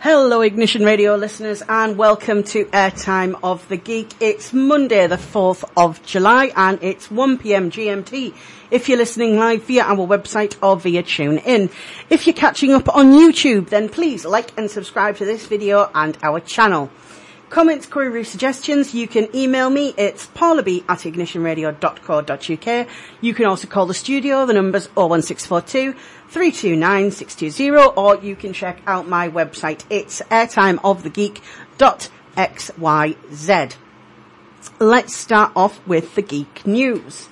Hello Ignition Radio listeners and welcome to Airtime of the Geek. It's Monday the 4th of July and it's 1pm GMT if you're listening live via our website or via TuneIn. If you're catching up on YouTube then please like and subscribe to this video and our channel. Comments, queries, suggestions, you can email me. It's paulab@ignitionradio.co.uk. You can also call the studio. The number's 01642 329 620, or you can check out my website. It's airtimeofthegeek.xyz. Let's start off with the geek news.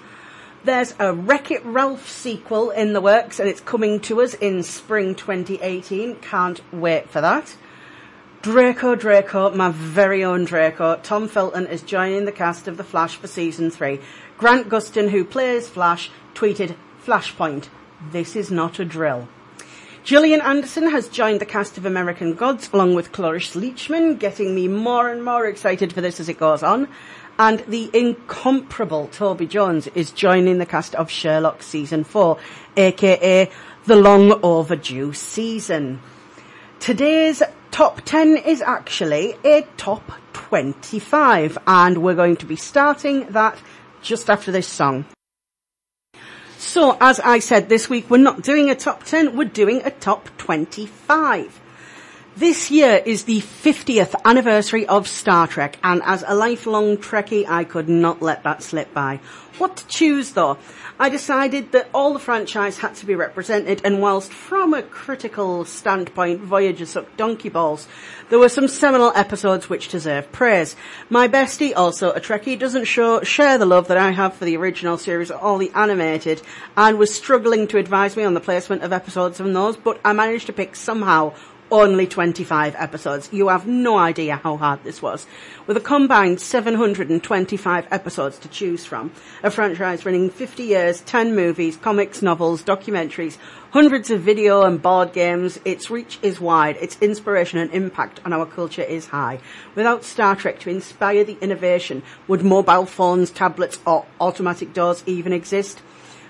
There's a Wreck-It Ralph sequel in the works and it's coming to us in spring 2018. Can't wait for that. Draco, my very own Draco, Tom Felton is joining the cast of The Flash for Season 3. Grant Gustin, who plays Flash, tweeted, "Flashpoint, this is not a drill." Gillian Anderson has joined the cast of American Gods along with Cloris Leachman, getting me more and more excited for this as it goes on. And the incomparable Toby Jones is joining the cast of Sherlock Season 4, aka the long overdue season. Today's top 10 is actually a top 25 and we're going to be starting that just after this song. So as I said this week, we're not doing a top 10, we're doing a top 25. This year is the 50th anniversary of Star Trek, and as a lifelong Trekkie, I could not let that slip by. What to choose, though? I decided that all the franchise had to be represented, and whilst from a critical standpoint, Voyager sucked donkey balls, there were some seminal episodes which deserve praise. My bestie, also a Trekkie, doesn't share the love that I have for the original series or the animated, and was struggling to advise me on the placement of episodes from those, but I managed to pick somehow only 25 episodes. You have no idea how hard this was. With a combined 725 episodes to choose from, a franchise running 50 years, 10 movies, comics, novels, documentaries, hundreds of video and board games, its reach is wide, its inspiration and impact on our culture is high. Without Star Trek to inspire the innovation, would mobile phones, tablets or automatic doors even exist?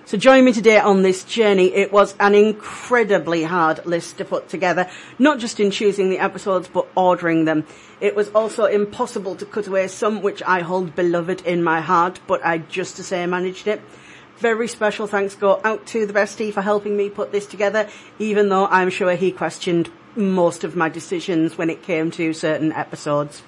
So join me today on this journey. It was an incredibly hard list to put together, not just in choosing the episodes, but ordering them. It was also impossible to cut away some which I hold beloved in my heart, but I just to say managed it. Very special thanks go out to the bestie for helping me put this together, even though I'm sure he questioned most of my decisions when it came to certain episodes.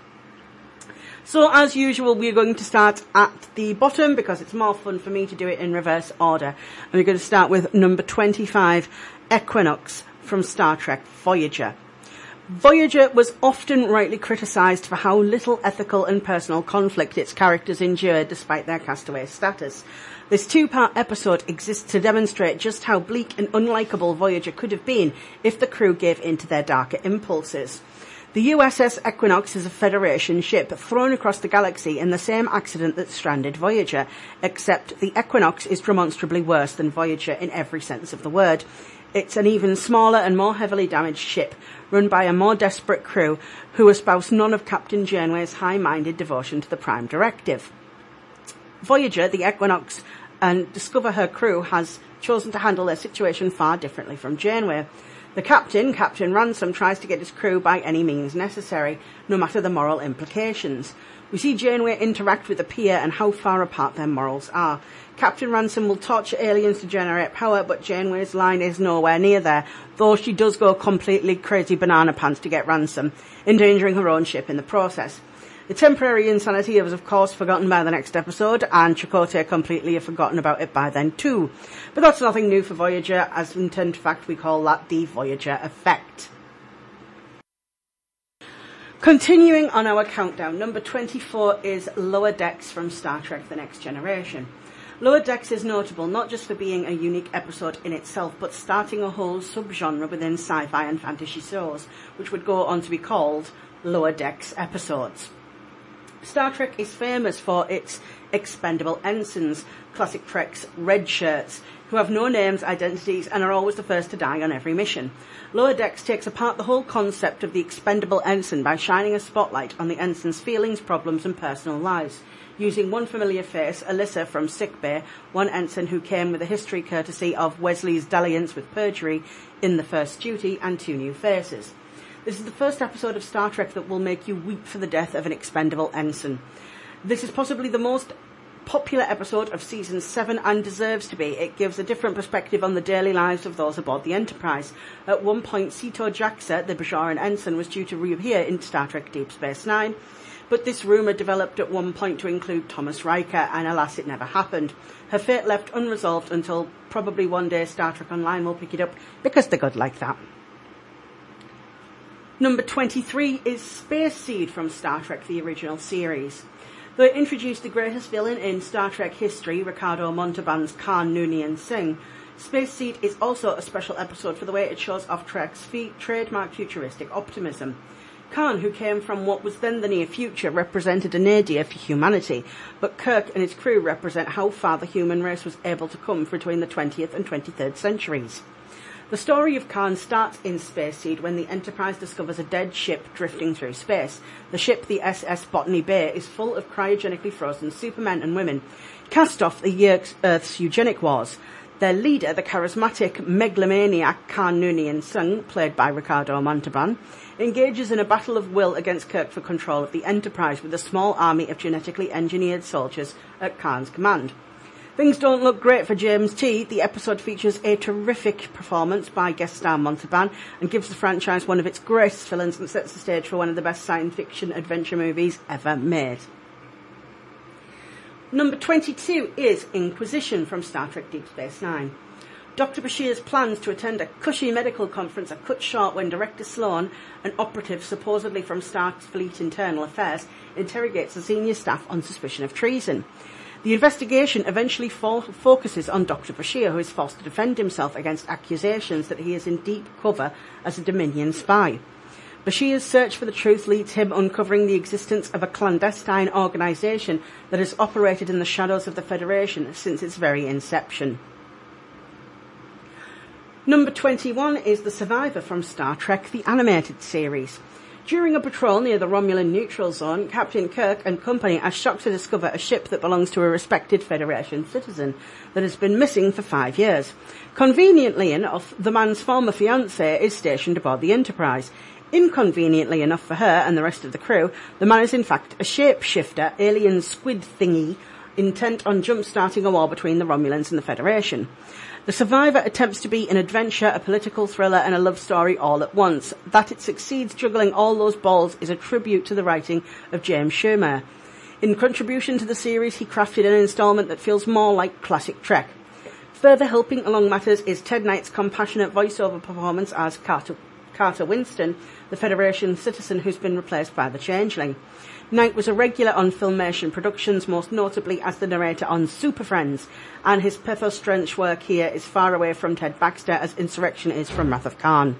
So as usual, we're going to start at the bottom because it's more fun for me to do it in reverse order. And we're going to start with number 25, Equinox from Star Trek Voyager. Voyager was often rightly criticised for how little ethical and personal conflict its characters endured despite their castaway status. This two-part episode exists to demonstrate just how bleak and unlikable Voyager could have been if the crew gave in to their darker impulses. The USS Equinox is a Federation ship thrown across the galaxy in the same accident that stranded Voyager, except the Equinox is demonstrably worse than Voyager in every sense of the word. It's an even smaller and more heavily damaged ship, run by a more desperate crew who espouse none of Captain Janeway's high-minded devotion to the Prime Directive. Voyager, the Equinox, and Discover her crew has chosen to handle their situation far differently from Janeway. The captain, Captain Ransom, tries to get his crew by any means necessary, no matter the moral implications. We see Janeway interact with the peer and how far apart their morals are. Captain Ransom will torture aliens to generate power, but Janeway's line is nowhere near there, though she does go completely crazy banana pants to get Ransom, endangering her own ship in the process. The temporary insanity was of course forgotten by the next episode, and Chakotay completely have forgotten about it by then too. But that's nothing new for Voyager, as in fact we call that the Voyager effect. Continuing on our countdown, number 24 is Lower Decks from Star Trek The Next Generation. Lower Decks is notable not just for being a unique episode in itself, but starting a whole subgenre within sci-fi and fantasy shows, which would go on to be called Lower Decks episodes. Star Trek is famous for its expendable ensigns, classic Trek's red shirts, who have no names, identities, and are always the first to die on every mission. Lower Decks takes apart the whole concept of the expendable ensign by shining a spotlight on the ensign's feelings, problems, and personal lives. Using one familiar face, Alyssa from Sickbay, one ensign who came with a history courtesy of Wesley's dalliance with perjury in The First Duty, and two new faces. This is the first episode of Star Trek that will make you weep for the death of an expendable ensign. This is possibly the most popular episode of Season 7 and deserves to be. It gives a different perspective on the daily lives of those aboard the Enterprise. At one point, Sito Jaxa, the Bajoran ensign, was due to reappear in Star Trek Deep Space Nine, but this rumour developed at one point to include Thomas Riker, and alas, it never happened. Her fate left unresolved until probably one day Star Trek Online will pick it up, because they're good like that. Number 23 is Space Seed from Star Trek the original series. Though it introduced the greatest villain in Star Trek history, Ricardo Montalban's Khan Noonien Singh, Space Seed is also a special episode for the way it shows off Trek's trademark futuristic optimism. Khan, who came from what was then the near future, represented a nadir for humanity, but Kirk and his crew represent how far the human race was able to come between the 20th and 23rd centuries. The story of Khan starts in Space Seed when the Enterprise discovers a dead ship drifting through space. The ship, the SS Botany Bay, is full of cryogenically frozen supermen and women, cast off the Earth's eugenic wars. Their leader, the charismatic megalomaniac Khan Noonien Singh, played by Ricardo Montalban, engages in a battle of will against Kirk for control of the Enterprise with a small army of genetically engineered soldiers at Khan's command. Things don't look great for James T. The episode features a terrific performance by guest star Montalban and gives the franchise one of its greatest villains and sets the stage for one of the best science fiction adventure movies ever made. Number 22 is Inquisition from Star Trek Deep Space Nine. Dr. Bashir's plans to attend a cushy medical conference are cut short when Director Sloan, an operative supposedly from Starfleet Internal Affairs, interrogates the senior staff on suspicion of treason. The investigation eventually focuses on Dr. Bashir, who is forced to defend himself against accusations that he is in deep cover as a Dominion spy. Bashir's search for the truth leads him uncovering the existence of a clandestine organisation that has operated in the shadows of the Federation since its very inception. Number 21 is The Survivor from Star Trek, the animated series. During a patrol near the Romulan neutral zone, Captain Kirk and company are shocked to discover a ship that belongs to a respected Federation citizen that has been missing for 5 years. Conveniently enough, the man's former fiancée is stationed aboard the Enterprise. Inconveniently enough for her and the rest of the crew, the man is in fact a shapeshifter, alien squid thingy, intent on jump-starting a war between the Romulans and the Federation. The Survivor attempts to be an adventure, a political thriller and a love story all at once. That it succeeds juggling all those balls is a tribute to the writing of James Shermer. In contribution to the series, he crafted an instalment that feels more like classic Trek. Further helping along matters is Ted Knight's compassionate voiceover performance as Carter Winston, the Federation citizen who's been replaced by the Changeling. Knight was a regular on Filmation Productions, most notably as the narrator on Super Friends, and his pathos-drenched work here is far away from Ted Baxter as Insurrection is from Wrath of Khan.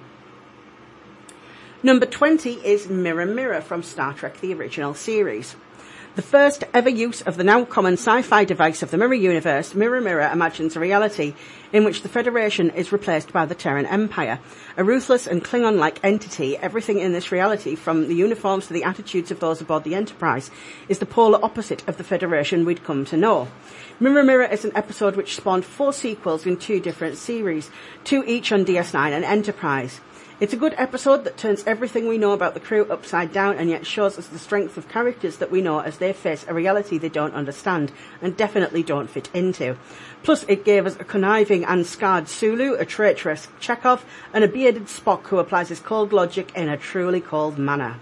Number 20 is Mirror Mirror from Star Trek the original series. The first ever use of the now common sci-fi device of the Mirror Universe, Mirror Mirror imagines a reality in which the Federation is replaced by the Terran Empire. A ruthless and Klingon-like entity, everything in this reality, from the uniforms to the attitudes of those aboard the Enterprise, is the polar opposite of the Federation we'd come to know. Mirror Mirror is an episode which spawned 4 sequels in 2 different series, 2 each on DS9 and Enterprise. It's a good episode that turns everything we know about the crew upside down and yet shows us the strength of characters that we know as they face a reality they don't understand and definitely don't fit into. Plus, it gave us a conniving and scarred Sulu, a traitorous Chekhov, and a bearded Spock who applies his cold logic in a truly cold manner.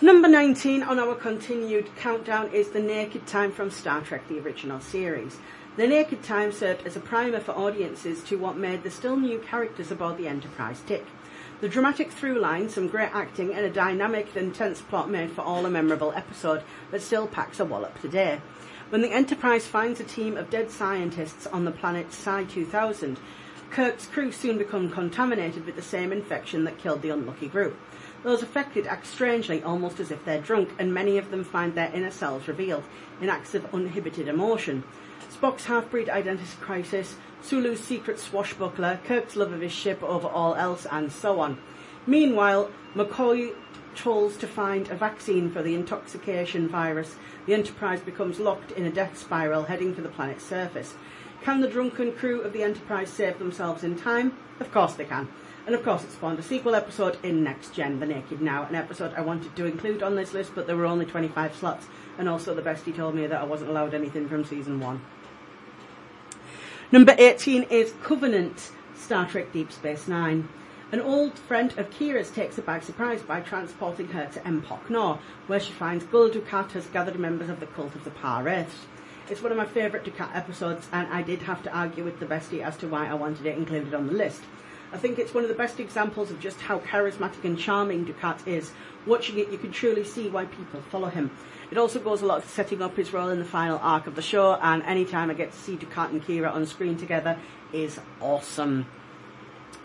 Number 19 on our continued countdown is The Naked Time from Star Trek the original series. The Naked Time served as a primer for audiences to what made the still new characters aboard the Enterprise tick. The dramatic through line, some great acting and a dynamic and tense plot made for all a memorable episode that still packs a wallop today. When the Enterprise finds a team of dead scientists on the planet Psi 2000, Kirk's crew soon become contaminated with the same infection that killed the unlucky group. Those affected act strangely, almost as if they're drunk, and many of them find their inner selves revealed in acts of uninhibited emotion. Spock's half-breed identity crisis, Sulu's secret swashbuckler, Kirk's love of his ship over all else, and so on. Meanwhile, McCoy tolls to find a vaccine for the intoxication virus. The Enterprise becomes locked in a death spiral, heading for the planet's surface. Can the drunken crew of the Enterprise save themselves in time? Of course they can. And of course it spawned a sequel episode in Next Gen, The Naked Now, an episode I wanted to include on this list, but there were only 25 slots, and also the bestie told me that I wasn't allowed anything from season 1. Number 18 is Covenant, Star Trek Deep Space Nine. An old friend of Kira's takes her by surprise by transporting her to Empok Nor, where she finds Gul Dukat has gathered members of the cult of the Par-Wraiths. It's one of my favourite Dukat episodes, and I did have to argue with the bestie as to why I wanted it included on the list. I think it's one of the best examples of just how charismatic and charming Dukat is. Watching it, you can truly see why people follow him. It also goes a lot to setting up his role in the final arc of the show, and any time I get to see Dukat and Kira on screen together is awesome.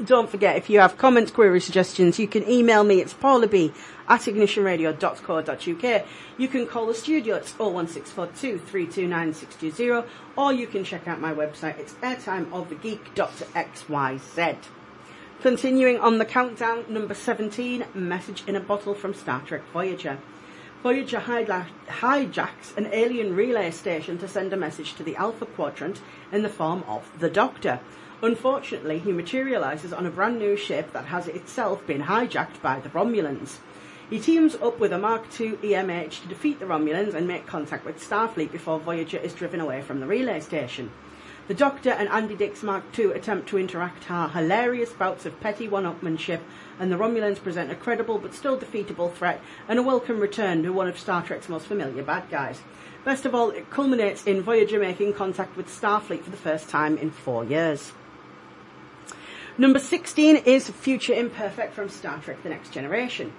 Don't forget, if you have comments, queries, suggestions, you can email me. It's paulab@ignitionradio.co.uk. You can call the studio. It's 01642 329 620, or you can check out my website. It's airtimeofthegeek.xyz. Continuing on the countdown, number 17, Message in a Bottle from Star Trek Voyager. Voyager hijacks an alien relay station to send a message to the Alpha Quadrant in the form of the Doctor. Unfortunately, he materialises on a brand new ship that has itself been hijacked by the Romulans. He teams up with a Mark II EMH to defeat the Romulans and make contact with Starfleet before Voyager is driven away from the relay station. The Doctor and Andy Dick's Mark II attempt to interact hilarious bouts of petty one-upmanship, and the Romulans present a credible but still defeatable threat and a welcome return to one of Star Trek's most familiar bad guys. Best of all, it culminates in Voyager making contact with Starfleet for the first time in 4 years. Number 16 is Future Imperfect from Star Trek The Next Generation.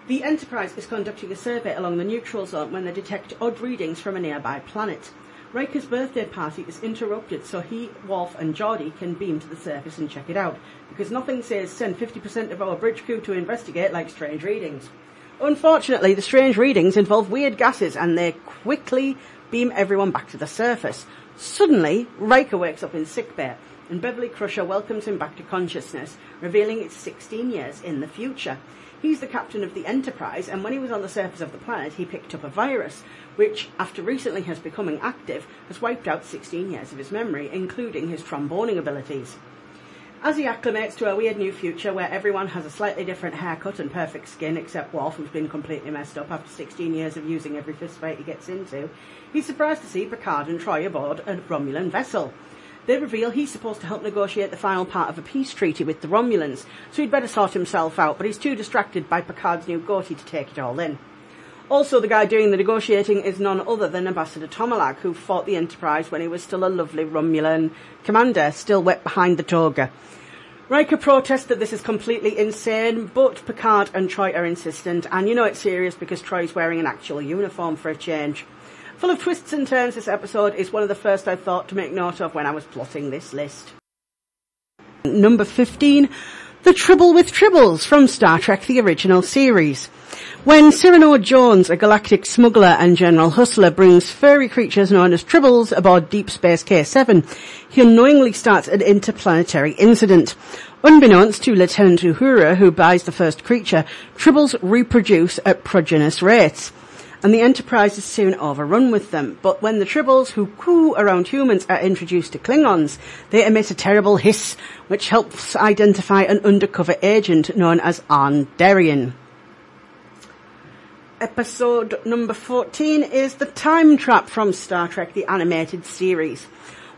The Enterprise is conducting a survey along the neutral zone when they detect odd readings from a nearby planet. Riker's birthday party is interrupted so he, Worf and Geordi can beam to the surface and check it out, because nothing says send 50% of our bridge crew to investigate like strange readings. Unfortunately, the strange readings involve weird gases and they quickly beam everyone back to the surface. Suddenly, Riker wakes up in sickbay, and Beverly Crusher welcomes him back to consciousness, revealing it's 16 years in the future. He's the captain of the Enterprise, and when he was on the surface of the planet, he picked up a virus, which, after recently has becoming active, has wiped out 16 years of his memory, including his tromboning abilities. As he acclimates to a weird new future where everyone has a slightly different haircut and perfect skin, except Worf, who's been completely messed up after 16 years of using every fistfight he gets into, he's surprised to see Picard and Troy aboard a Romulan vessel. They reveal he's supposed to help negotiate the final part of a peace treaty with the Romulans, so he'd better sort himself out, but he's too distracted by Picard's new goatee to take it all in. Also, the guy doing the negotiating is none other than Ambassador Tomalak, who fought the Enterprise when he was still a lovely Romulan commander, still wet behind the toga. Riker protests that this is completely insane, but Picard and Troy are insistent, and you know it's serious because Troy's wearing an actual uniform for a change. Full of twists and turns, this episode is one of the first I thought to make note of when I was plotting this list. Number 15, The Trouble with Tribbles from Star Trek The Original Series. When Cyrano Jones, a galactic smuggler and general hustler, brings furry creatures known as Tribbles aboard Deep Space K7, he unknowingly starts an interplanetary incident. Unbeknownst to Lieutenant Uhura, who buys the first creature, Tribbles reproduce at prodigious rates, and the Enterprise is soon overrun with them. But when the Tribbles, who coo around humans, are introduced to Klingons, they emit a terrible hiss, which helps identify an undercover agent known as Arn Darien. Episode number 14 is The Time Trap from Star Trek The Animated Series.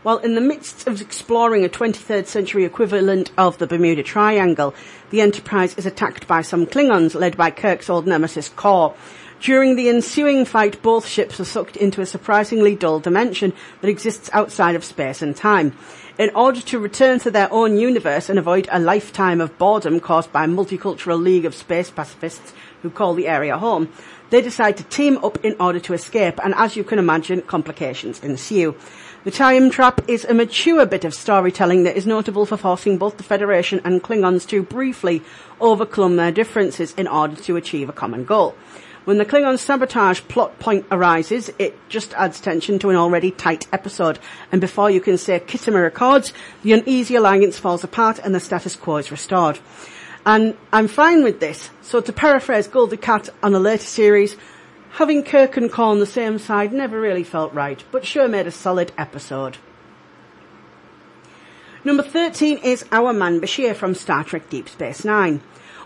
While in the midst of exploring a 23rd century equivalent of the Bermuda Triangle, the Enterprise is attacked by some Klingons led by Kirk's old nemesis Kor. During the ensuing fight, both ships are sucked into a surprisingly dull dimension that exists outside of space and time. In order to return to their own universe and avoid a lifetime of boredom caused by a multicultural league of space pacifists who call the area home, they decide to team up in order to escape, and as you can imagine, complications ensue. The Time Trap is a mature bit of storytelling that is notable for forcing both the Federation and Klingons to briefly overcome their differences in order to achieve a common goal. When the Klingon sabotage plot point arises, it just adds tension to an already tight episode, and before you can say Kittimer Accords, the uneasy alliance falls apart and the status quo is restored. And I'm fine with this. So to paraphrase Gul Dukat on a later series, having Kirk and Kor on the same side never really felt right, but sure made a solid episode. Number 13 is Our Man Bashir from Star Trek Deep Space Nine.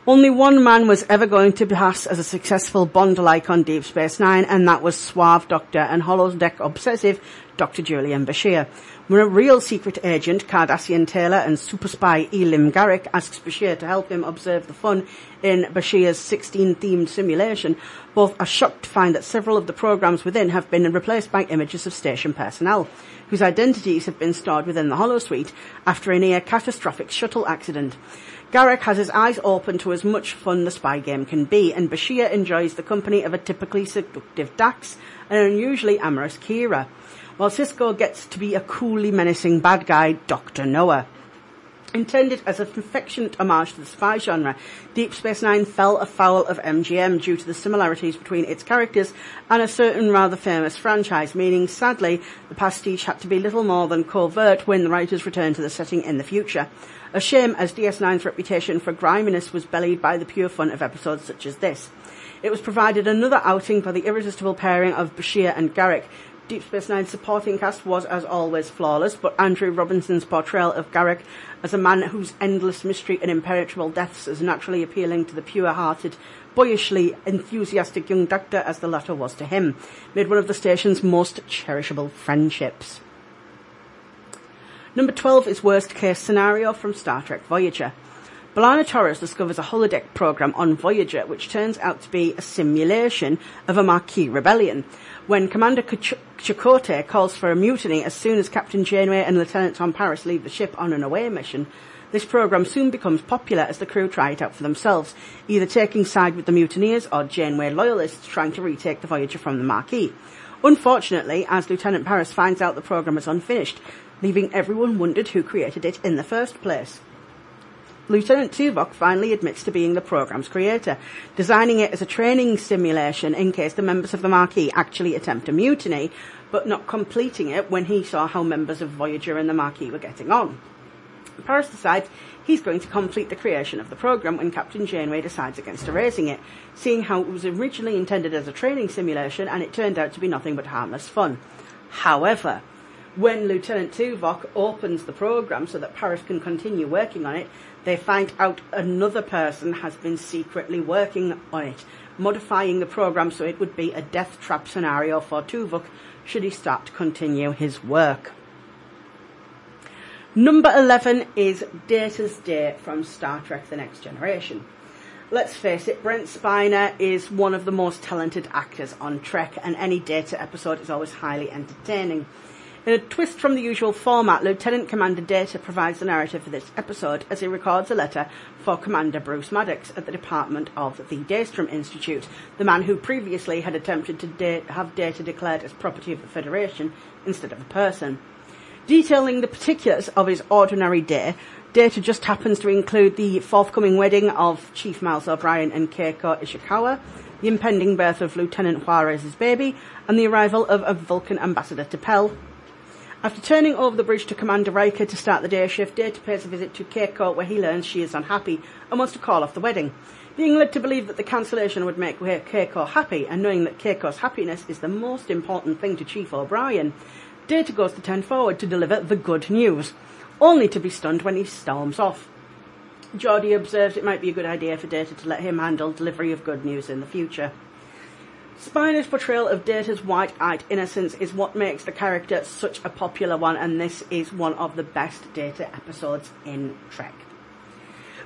Only one man was ever going to pass as a successful Bond-alike on Deep Space Nine, and that was suave Doctor and holodeck obsessive Dr. Julian Bashir. When a real secret agent, Cardassian Taylor, and super spy Elim Garrick asks Bashir to help him observe the fun in Bashir's 16-themed simulation, both are shocked to find that several of the programs within have been replaced by images of station personnel, whose identities have been stored within the holosuite after a near-catastrophic shuttle accident. Garrick has his eyes open to as much fun the spy game can be, and Bashir enjoys the company of a typically seductive Dax and an unusually amorous Kira, while Sisko gets to be a coolly menacing bad guy, Dr. Noah. Intended as an affectionate homage to the spy genre, Deep Space Nine fell afoul of MGM due to the similarities between its characters and a certain rather famous franchise, meaning, sadly, the pastiche had to be little more than covert when the writers returned to the setting in the future. A shame, as DS9's reputation for griminess was belied by the pure fun of episodes such as this. It was provided another outing for the irresistible pairing of Bashir and Garrick. Deep Space Nine's supporting cast was, as always, flawless, but Andrew Robinson's portrayal of Garrick as a man whose endless mystery and impenetrable depths is naturally appealing to the pure-hearted, boyishly enthusiastic young doctor as the latter was to him, made one of the station's most cherishable friendships. Number 12 is Worst Case Scenario from Star Trek Voyager. B'Elanna Torres discovers a holodeck program on Voyager which turns out to be a simulation of a Maquis rebellion. When Commander Chakotay calls for a mutiny as soon as Captain Janeway and Lieutenant Tom Paris leave the ship on an away mission, this program soon becomes popular as the crew try it out for themselves, either taking side with the mutineers or Janeway loyalists trying to retake the Voyager from the Maquis. Unfortunately, as Lieutenant Paris finds out the program is unfinished, leaving everyone wondered who created it in the first place. Lieutenant Tuvok finally admits to being the program's creator, designing it as a training simulation in case the members of the Maquis actually attempt a mutiny, but not completing it when he saw how members of Voyager and the Maquis were getting on. Paris decides he's going to complete the creation of the program when Captain Janeway decides against erasing it, seeing how it was originally intended as a training simulation and it turned out to be nothing but harmless fun. However, when Lieutenant Tuvok opens the program so that Paris can continue working on it, they find out another person has been secretly working on it, modifying the program so it would be a death trap scenario for Tuvok should he start to continue his work. Number 11 is Data's Day from Star Trek The Next Generation. Let's face it, Brent Spiner is one of the most talented actors on Trek, and any Data episode is always highly entertaining. In a twist from the usual format, Lieutenant Commander Data provides the narrative for this episode as he records a letter for Commander Bruce Maddox at the department of the Daystrom Institute, the man who previously had attempted to have Data declared as property of the Federation instead of a person. Detailing the particulars of his ordinary day, Data just happens to include the forthcoming wedding of Chief Miles O'Brien and Keiko Ishikawa, the impending birth of Lieutenant Juarez's baby, and the arrival of a Vulcan ambassador to Pell. After turning over the bridge to Commander Riker to start the day shift, Data pays a visit to Keiko where he learns she is unhappy and wants to call off the wedding. Being led to believe that the cancellation would make Keiko happy, and knowing that Keiko's happiness is the most important thing to Chief O'Brien, Data goes to 10 forward to deliver the good news, only to be stunned when he storms off. Geordi observes it might be a good idea for Data to let him handle delivery of good news in the future. Spiner's portrayal of Data's wide-eyed innocence is what makes the character such a popular one, and this is one of the best Data episodes in Trek.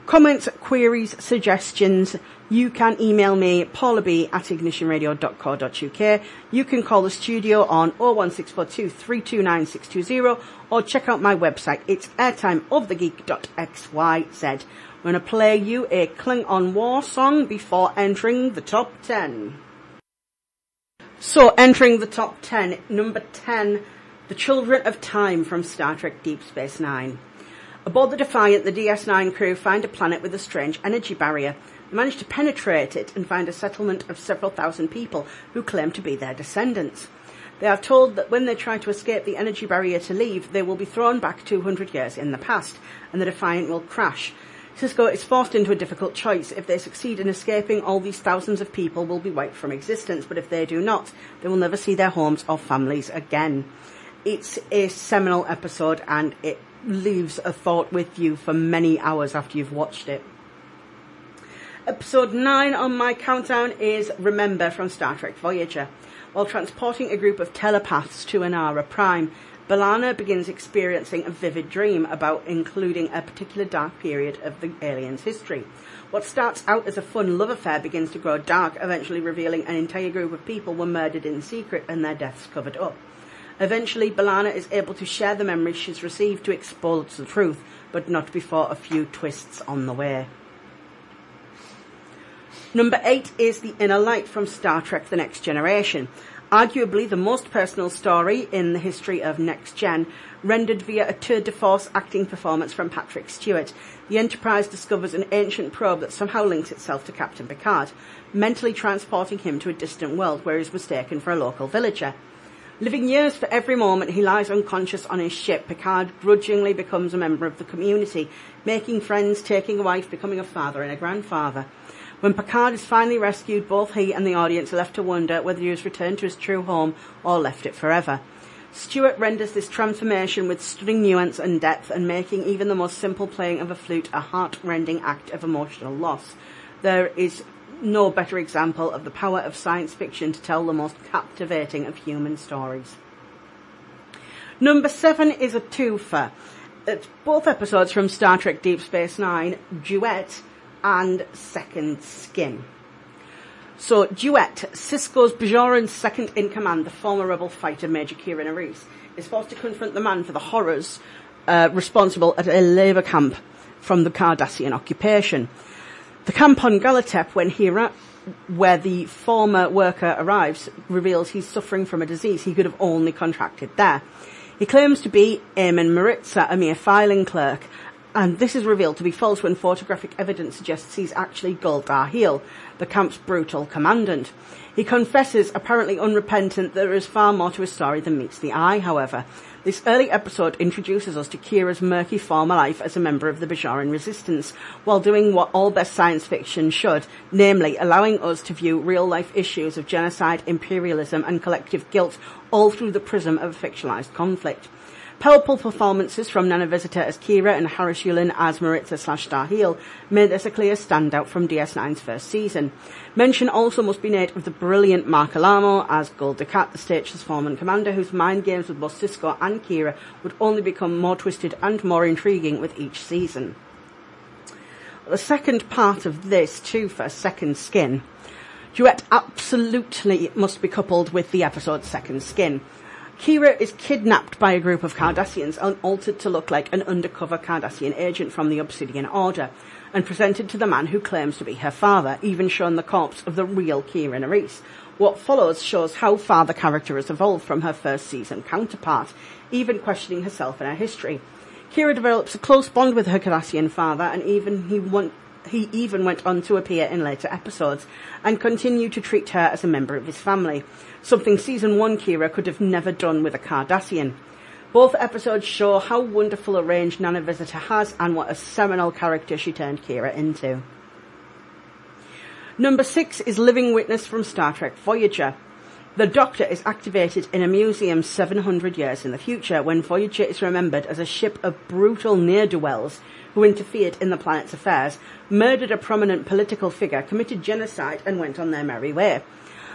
Comments, queries, suggestions, you can email me, paulab@ignitionradio.co.uk. You can call the studio on 01642 329 620 or check out my website. It's airtimeofthegeek.xyz. I'm going to play you a Klingon war song before entering the top 10. So, entering the top 10, number 10, The Children of Time from Star Trek Deep Space Nine. Aboard the Defiant, the DS9 crew find a planet with a strange energy barrier. They manage to penetrate it and find a settlement of several thousand people who claim to be their descendants. They are told that when they try to escape the energy barrier to leave, they will be thrown back 200 years in the past, and the Defiant will crash. Sisko is forced into a difficult choice. If they succeed in escaping, all these thousands of people will be wiped from existence, but if they do not, they will never see their homes or families again. It's a seminal episode, and it leaves a thought with you for many hours after you've watched it. Episode 9 on my countdown is Remember from Star Trek Voyager. While transporting a group of telepaths to Anara Prime, B'Elanna begins experiencing a vivid dream about including a particular dark period of the aliens' history. What starts out as a fun love affair begins to grow dark, eventually revealing an entire group of people were murdered in secret and their deaths covered up. Eventually, B'Elanna is able to share the memories she's received to expose the truth, but not before a few twists on the way. Number 8 is The Inner Light from Star Trek The Next Generation. Arguably the most personal story in the history of Next Gen, rendered via a tour de force acting performance from Patrick Stewart. The Enterprise discovers an ancient probe that somehow links itself to Captain Picard, mentally transporting him to a distant world where he's mistaken for a local villager. Living years for every moment he lies unconscious on his ship, Picard grudgingly becomes a member of the community, making friends, taking a wife, becoming a father and a grandfather. When Picard is finally rescued, both he and the audience are left to wonder whether he has returned to his true home or left it forever. Stewart renders this transformation with stunning nuance and depth, and making even the most simple playing of a flute a heart-rending act of emotional loss. There is no better example of the power of science fiction to tell the most captivating of human stories. Number 7 is a twofer. It's both episodes from Star Trek Deep Space Nine, Duet and Second Skin. So, Duet, Sisko's Bajoran's second-in-command, the former rebel fighter Major Kira Nerys, is forced to confront the man for the horrors responsible at a labour camp from the Cardassian occupation. The camp on Galatep, when Hera, where the former worker arrives, reveals he's suffering from a disease he could have only contracted there. He claims to be Eamon Maritza, a mere filing clerk, and this is revealed to be false when photographic evidence suggests he's actually Gul Dahil, the camp's brutal commandant. He confesses, apparently unrepentant, that there is far more to his story than meets the eye, however. This early episode introduces us to Kira's murky former life as a member of the Bajoran resistance, while doing what all best science fiction should, namely allowing us to view real-life issues of genocide, imperialism and collective guilt all through the prism of a fictionalized conflict. Powerful performances from Nana Visitor as Kira and Harris Yulin as Maritza/Dahil made this a clear standout from DS9's first season. Mention also must be made of the brilliant Mark Alamo as Gul Dukat, the station's former commander, whose mind games with both Sisko and Kira would only become more twisted and more intriguing with each season. The second part of this, too, for Second Skin. Duet absolutely must be coupled with the episode Second Skin. Kira is kidnapped by a group of Cardassians and altered to look like an undercover Cardassian agent from the Obsidian Order, and presented to the man who claims to be her father, even shown the corpse of the real Kira Nerys. What follows shows how far the character has evolved from her first season counterpart, even questioning herself and her history. Kira develops a close bond with her Cardassian father, and he even went on to appear in later episodes, and continued to treat her as a member of his family, something Season 1 Kira could have never done with a Cardassian. Both episodes show how wonderful a range Nana Visitor has, and what a seminal character she turned Kira into. Number 6 is Living Witness from Star Trek Voyager. The Doctor is activated in a museum 700 years in the future, when Voyager is remembered as a ship of brutal ne'er-do-wells who interfered in the planet's affairs, murdered a prominent political figure, committed genocide, and went on their merry way.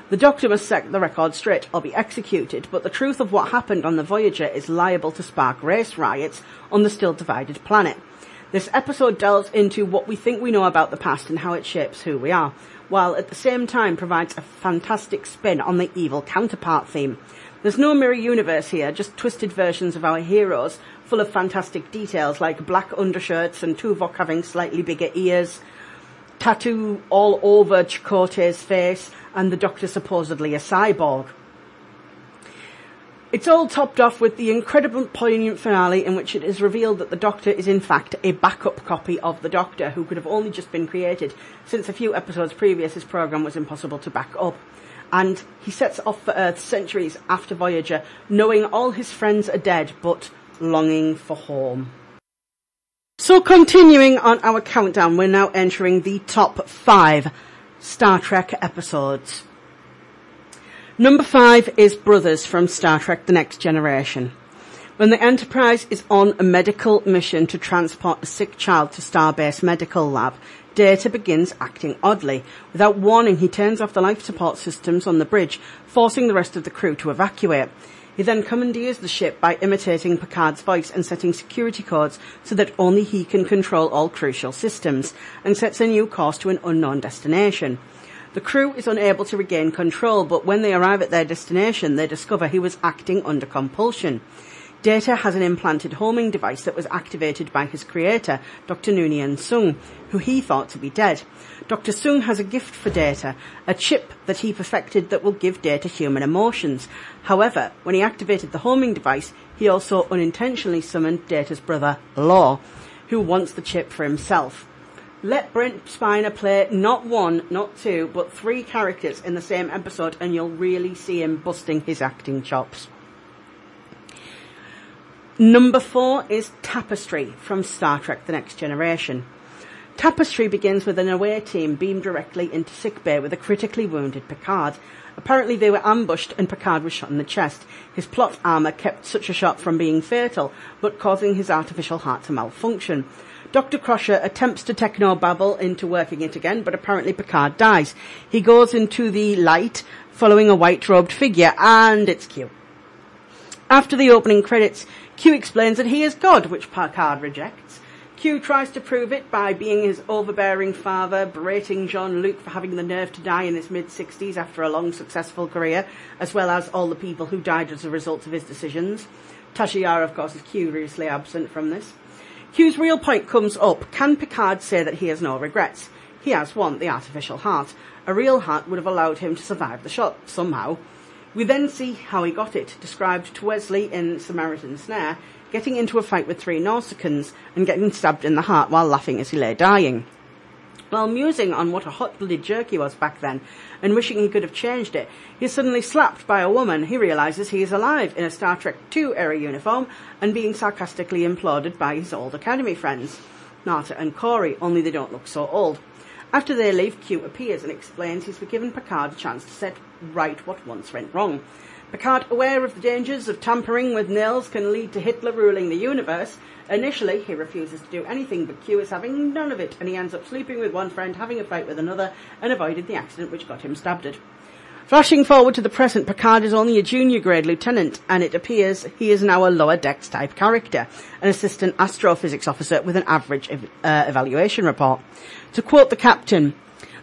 The Doctor must set the record straight or be executed, but the truth of what happened on the Voyager is liable to spark race riots on the still divided planet. This episode delves into what we think we know about the past and how it shapes who we are, while at the same time provides a fantastic spin on the evil counterpart theme. There's no mirror universe here, just twisted versions of our heroes, full of fantastic details like black undershirts and Tuvok having slightly bigger ears, tattoo all over Chakotay's face, and the Doctor supposedly a cyborg. It's all topped off with the incredible poignant finale in which it is revealed that the Doctor is in fact a backup copy of the Doctor, who could have only just been created, since a few episodes previous his program was impossible to back up. And he sets off for Earth centuries after Voyager, knowing all his friends are dead, but longing for home. So continuing on our countdown, we're now entering the top 5 Star Trek episodes. Number 5 is Brothers from Star Trek The Next Generation. When the Enterprise is on a medical mission to transport a sick child to Starbase Medical Lab, Data begins acting oddly. Without warning, he turns off the life support systems on the bridge, forcing the rest of the crew to evacuate. He then commandeers the ship by imitating Picard's voice and setting security codes so that only he can control all crucial systems, and sets a new course to an unknown destination. The crew is unable to regain control, but when they arrive at their destination, they discover he was acting under compulsion. Data has an implanted homing device that was activated by his creator, Dr. Noonien Sung, who he thought to be dead. Dr. Sung has a gift for Data, a chip that he perfected that will give Data human emotions. However, when he activated the homing device, he also unintentionally summoned Data's brother, Law, who wants the chip for himself. Let Brent Spiner play not one, not two, but 3 characters in the same episode and you'll really see him busting his acting chops. Number 4 is Tapestry from Star Trek The Next Generation. Tapestry begins with an away team beamed directly into sickbay with a critically wounded Picard. Apparently they were ambushed and Picard was shot in the chest. His plot armour kept such a shot from being fatal, but causing his artificial heart to malfunction. Dr. Crusher attempts to techno-babble into working it again, but apparently Picard dies. He goes into the light, following a white-robed figure, and it's Q. After the opening credits, Q explains that he is God, which Picard rejects. Q tries to prove it by being his overbearing father, berating Jean-Luc for having the nerve to die in his mid-60s after a long, successful career, as well as all the people who died as a result of his decisions. Tasha Yar, of course, is curiously absent from this. Q's real point comes up. Can Picard say that he has no regrets? He has one, the artificial heart. A real heart would have allowed him to survive the shot, somehow. We then see how he got it, described to Wesley in Samaritan Snare, getting into a fight with 3 Nausicans and getting stabbed in the heart while laughing as he lay dying. While musing on what a hot-blooded jerk he was back then, and wishing he could have changed it, he is suddenly slapped by a woman. He realises he is alive in a Star Trek II era uniform and being sarcastically imploded by his old Academy friends, Nata and Corey, only they don't look so old. After they leave, Q appears and explains he's given Picard a chance to set right what once went wrong. Picard, aware of the dangers of tampering with nails can lead to Hitler ruling the universe. Initially, he refuses to do anything, but Q is having none of it, and he ends up sleeping with one friend, having a fight with another, and avoided the accident which got him stabbed. Flashing forward to the present, Picard is only a junior grade lieutenant, and it appears he is now a lower decks type character, an assistant astrophysics officer with an average evaluation report. To quote the captain,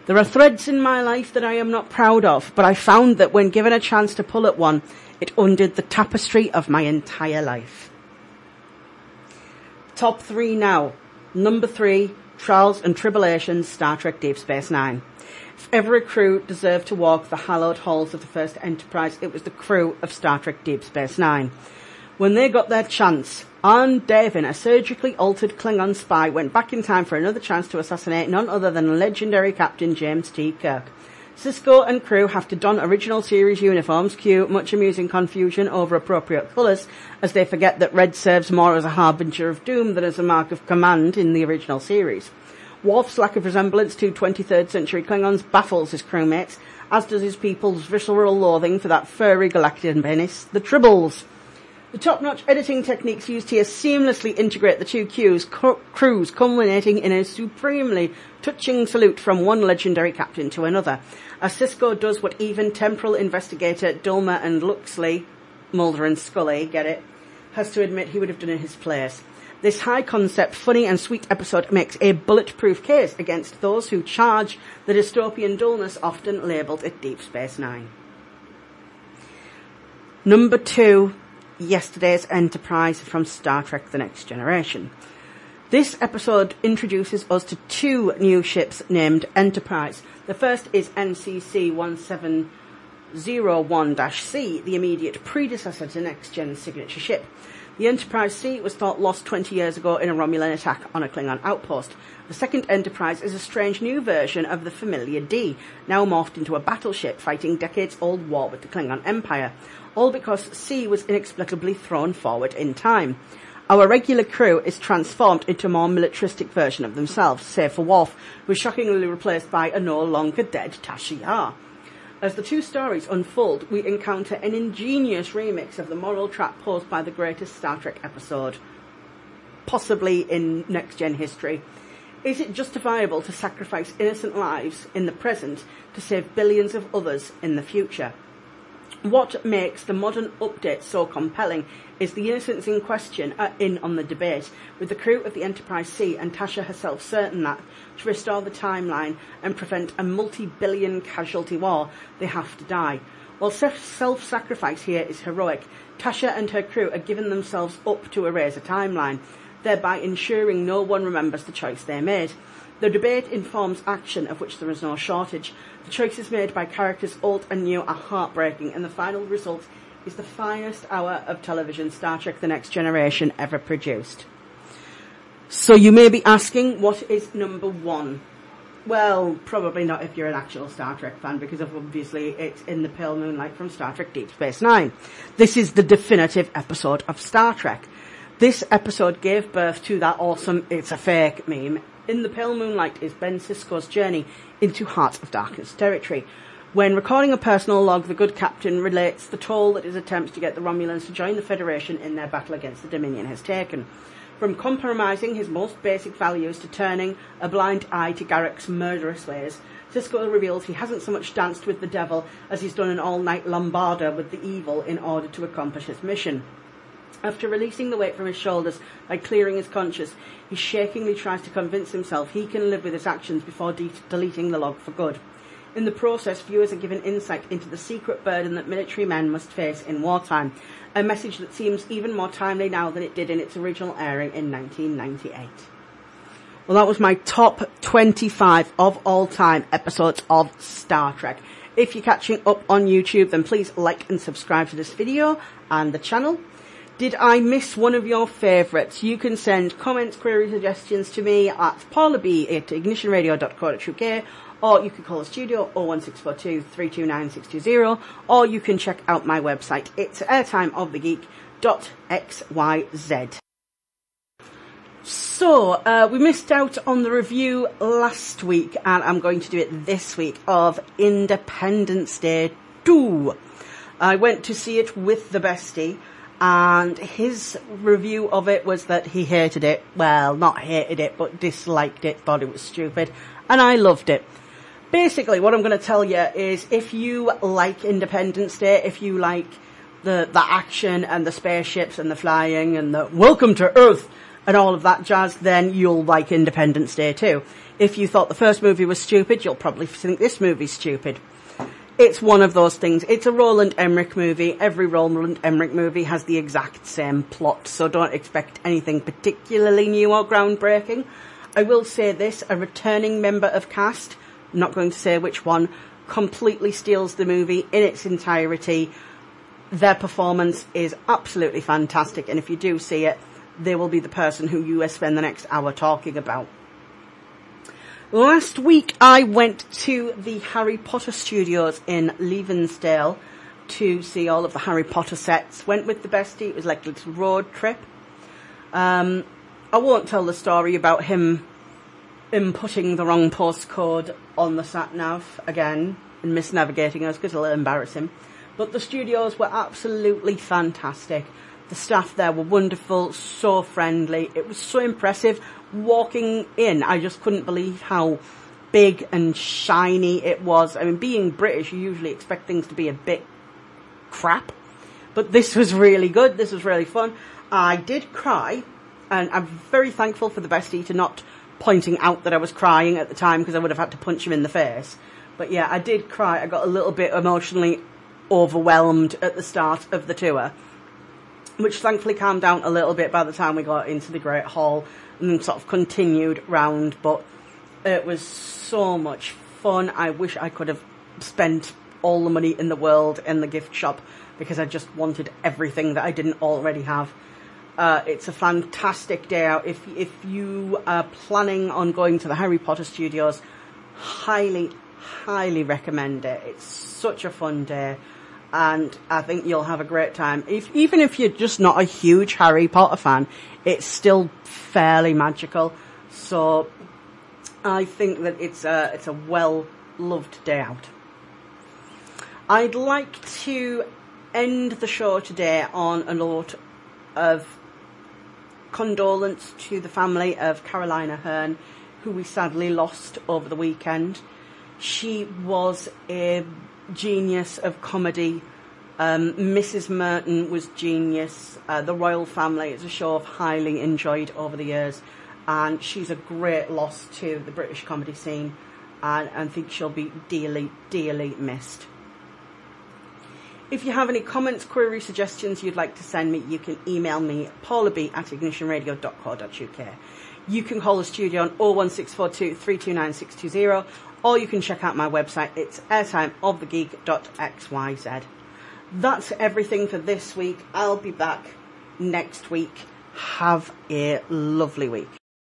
"There are threads in my life that I am not proud of, but I found that when given a chance to pull at one, it undid the tapestry of my entire life." Top 3 now. Number 3, Trials and Tribulations, Star Trek Deep Space Nine. If ever a crew deserved to walk the hallowed halls of the first Enterprise, it was the crew of Star Trek Deep Space Nine. When they got their chance, Arne Davin, a surgically altered Klingon spy, went back in time for another chance to assassinate none other than legendary Captain James T. Kirk. Sisko and crew have to don original series uniforms, cue much amusing confusion over appropriate colours, as they forget that red serves more as a harbinger of doom than as a mark of command in the original series. Worf's lack of resemblance to 23rd century Klingons baffles his crewmates, as does his people's visceral loathing for that furry galactic menace, the Tribbles. The top-notch editing techniques used here seamlessly integrate the two crews, culminating in a supremely touching salute from one legendary captain to another, as Sisko does what even temporal investigator Dulmer and Luxley, Mulder and Scully, get it, has to admit he would have done in his place. This high-concept, funny and sweet episode makes a bulletproof case against those who charge the dystopian dullness often labelled at Deep Space Nine. Number 2, Yesterday's Enterprise from Star Trek The Next Generation. This episode introduces us to 2 new ships named Enterprise. The first is NCC 1701-C, the immediate predecessor to Next Gen's signature ship. The Enterprise C was thought lost 20 years ago in a Romulan attack on a Klingon outpost. The second Enterprise is a strange new version of the familiar D, now morphed into a battleship fighting decades-old war with the Klingon Empire, all because C was inexplicably thrown forward in time. Our regular crew is transformed into a more militaristic version of themselves, save for Worf, who is shockingly replaced by a no longer dead Tasha Yar. As the two stories unfold, we encounter an ingenious remix of the moral trap posed by the greatest Star Trek episode, possibly in next-gen history. Is it justifiable to sacrifice innocent lives in the present to save billions of others in the future? What makes the modern update so compelling is the innocents in question are in on the debate, with the crew of the Enterprise C and Tasha herself certain that, to restore the timeline and prevent a multi-billion casualty war, they have to die. While self-sacrifice here is heroic, Tasha and her crew are giving themselves up to erase a timeline, thereby ensuring no one remembers the choice they made. The debate informs action, of which there is no shortage. The choices made by characters old and new are heartbreaking, and the final result is the finest hour of television Star Trek The Next Generation ever produced. So you may be asking, what is number one? Well, probably not if you're an actual Star Trek fan, because obviously it's In the Pale Moonlight from Star Trek Deep Space Nine. This is the definitive episode of Star Trek. This episode gave birth to that awesome "it's a fake" meme. In the Pale Moonlight is Ben Sisko's journey into Heart of Darkness territory. When recording a personal log, the good captain relates the toll that his attempts to get the Romulans to join the Federation in their battle against the Dominion has taken. From compromising his most basic values to turning a blind eye to Garak's murderous ways, Sisko reveals he hasn't so much danced with the devil as he's done an all-night lambada with the evil in order to accomplish his mission. After releasing the weight from his shoulders by clearing his conscience, he shakingly tries to convince himself he can live with his actions before deleting the log for good. In the process, viewers are given insight into the secret burden that military men must face in wartime, a message that seems even more timely now than it did in its original airing in 1998. Well, that was my top 25 of all-time episodes of Star Trek. If you're catching up on YouTube, then please like and subscribe to this video and the channel. Did I miss one of your favourites? You can send comments, queries, suggestions to me at paulab@ignitionradio.co.uk, or you can call the studio 01642 329 620, or you can check out my website. It's airtimeofthegeek.xyz. So, we missed out on the review last week, and I'm going to do it this week, of Independence Day 2. I went to see it with the bestie, and his review of it was that he hated it. Well, not hated it, but disliked it, thought it was stupid, and I loved it. Basically, what I'm going to tell you is, if you like Independence Day, if you like the action and the spaceships and the flying and the welcome to Earth and all of that jazz, then you'll like Independence Day too. If you thought the first movie was stupid, you'll probably think this movie's stupid. It's one of those things. It's a Roland Emmerich movie. Every Roland Emmerich movie has the exact same plot, so don't expect anything particularly new or groundbreaking. I will say this, a returning member of cast, I'm not going to say which one, completely steals the movie in its entirety. Their performance is absolutely fantastic, and if you do see it, they will be the person who you spend the next hour talking about. Last week I went to the Harry Potter Studios in Leavensdale to see all of the Harry Potter sets. Went with the bestie. It was like a little road trip. I won't tell the story about him inputting the wrong postcode on the sat-nav again and misnavigating us because it'll embarrass him. But the studios were absolutely fantastic. The staff there were wonderful, so friendly. It was so impressive. Walking in, I just couldn't believe how big and shiny it was. I mean, being British, you usually expect things to be a bit crap. But this was really good. This was really fun. I did cry, and I'm very thankful for the bestie to not pointing out that I was crying at the time, because I would have had to punch him in the face. But yeah, I did cry. I got a little bit emotionally overwhelmed at the start of the tour, which thankfully calmed down a little bit by the time we got into the Great Hall and sort of continued round. But it was so much fun. I wish I could have spent all the money in the world in the gift shop, because I just wanted everything that I didn't already have. It's a fantastic day out. If you are planning on going to the Harry Potter Studios, highly recommend it. It's such a fun day, and I think you'll have a great time. Even if you're just not a huge Harry Potter fan, it's still fairly magical. So I think that it's a well-loved day out. I'd like to end the show today on a note of condolence to the family of Carolina Hearn, who we sadly lost over the weekend. She was a genius of comedy. Mrs. Merton was genius. The Royal Family is a show I've highly enjoyed over the years, and she's a great loss to the British comedy scene, and I think she'll be dearly, dearly missed. If you have any comments, queries, suggestions you'd like to send me, you can email me at paulab@ignitionradio.co.uk. You can call the studio on 01642 329 620, or you can check out my website. It's airtimeofthegeek.xyz. That's everything for this week. I'll be back next week. Have a lovely week.